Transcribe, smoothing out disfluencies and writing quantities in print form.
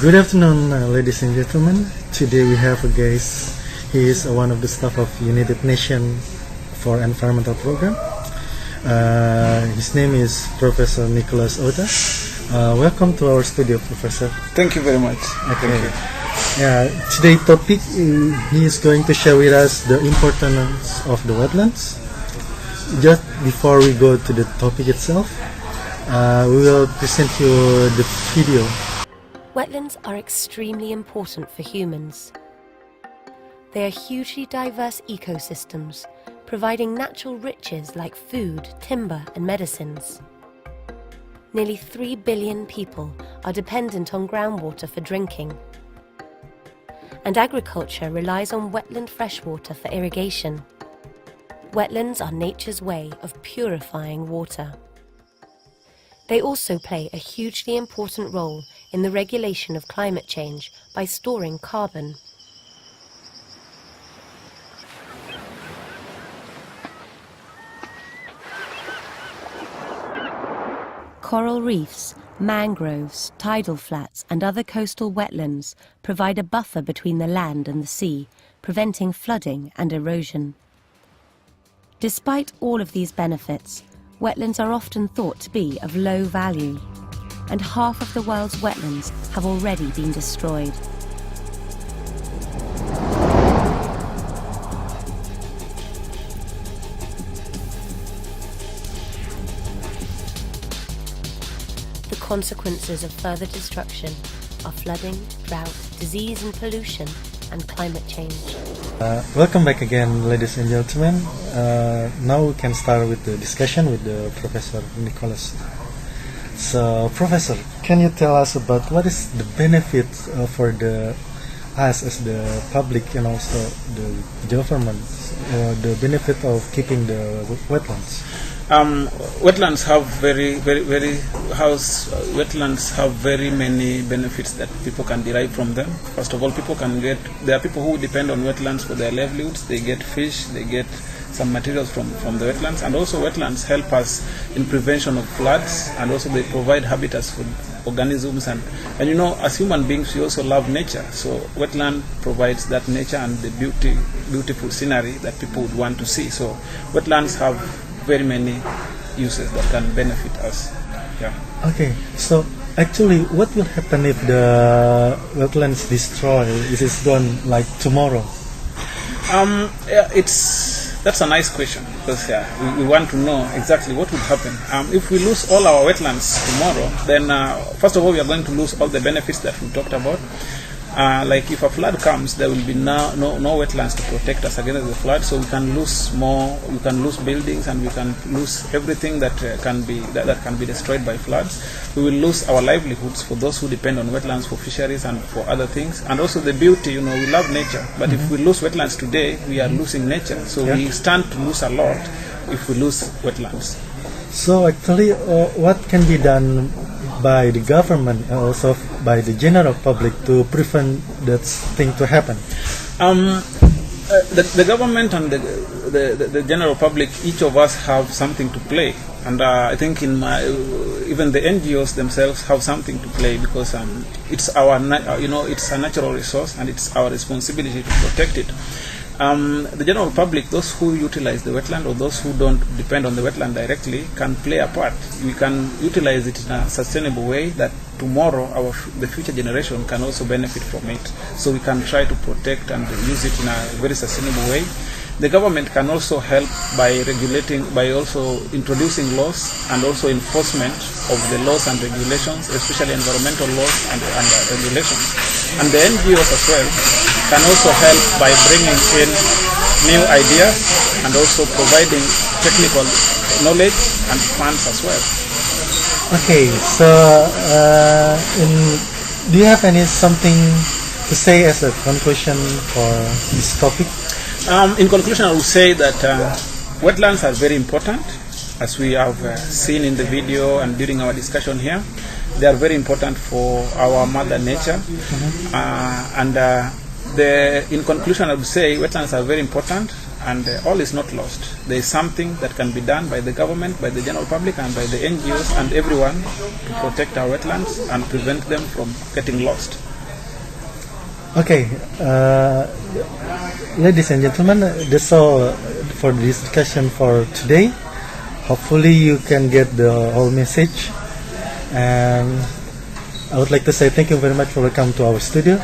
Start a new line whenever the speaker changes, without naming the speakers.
Good afternoon, ladies and gentlemen. Today we have a guest. He is one of the staff of United Nations for Environmental Program. His name is Professor Unesco-ihe. Welcome to our studio, Professor.
Thank you very much.
Okay.
Thank you.
Yeah, today's topic, he is going to share with us the importance of the wetlands. Just before we go to the topic itself, we will present you the video.
Wetlands are extremely important for humans. They are hugely diverse ecosystems, providing natural riches like food, timber, and medicines. Nearly 3 billion people are dependent on groundwater for drinking, and agriculture relies on wetland freshwater for irrigation. Wetlands are nature's way of purifying water. They also play a hugely important role in the regulation of climate change by storing carbon. Coral reefs, mangroves, tidal flats and other coastal wetlands provide a buffer between the land and the sea, preventing flooding and erosion. Despite all of these benefits, wetlands are often thought to be of low value, and half of the world's wetlands have already been destroyed. The consequences of further destruction are flooding, drought, disease and pollution, and climate change.
Welcome back again, ladies and gentlemen. Now we can start with the discussion with the Professor Nicholas. So, Professor, can you tell us about what is the benefit for us as the public and also the government, the benefit of keeping the wetlands?
Wetlands have wetlands have very many benefits that people can derive from them. First of all, there are people who depend on wetlands for their livelihoods. They get fish, they get some materials from the wetlands, and also wetlands help us in prevention of floods, and also they provide habitats for organisms, and you know, as human beings we also love nature, so wetland provides that nature and the beautiful scenery that people would want to see. So wetlands have very many uses that can benefit us. Yeah. Okay,
so actually what will happen if the wetlands destroy? Is it gone like tomorrow?
That's a nice question, because we want to know exactly what would happen. If we lose all our wetlands tomorrow, then first of all we are going to lose all the benefits that we talked about. Like if a flood comes, there will be no wetlands to protect us against the flood, so we can lose more. We can lose buildings, and we can lose everything that can be destroyed by floods. We will lose our livelihoods for those who depend on wetlands for fisheries and for other things, and also the beauty. You know, we love nature, but if we lose wetlands today, we are losing nature. So we stand to lose a lot if we lose wetlands.
So actually, what can be done by the government and also by the general public to prevent that thing to happen?
The government and the general public, each of us have something to play, and I think even the NGOs themselves have something to play, because it's it's a natural resource and it's our responsibility to protect it. The general public, those who utilize the wetland or those who don't depend on the wetland directly, can play a part. We can utilize it in a sustainable way that tomorrow the future generation can also benefit from it. So we can try to protect and use it in a very sustainable way. The government can also help by also introducing laws and also enforcement of the laws and regulations, especially environmental laws and regulations. And the NGOs as well can also help by bringing in new ideas and also providing technical knowledge and funds as well.
Okay, so do you have something to say as a conclusion for this topic?
In conclusion, I would say that wetlands are very important, as we have seen in the video and during our discussion here. They are very important for our mother nature, in conclusion, I would say wetlands are very important, and all is not lost. There is something that can be done by the government, by the general public, and by the NGOs and everyone to protect our wetlands and prevent them from getting lost.
Okay, ladies and gentlemen, that's all for the discussion for today. Hopefully, you can get the whole message. And I would like to say thank you very much for coming to our studio.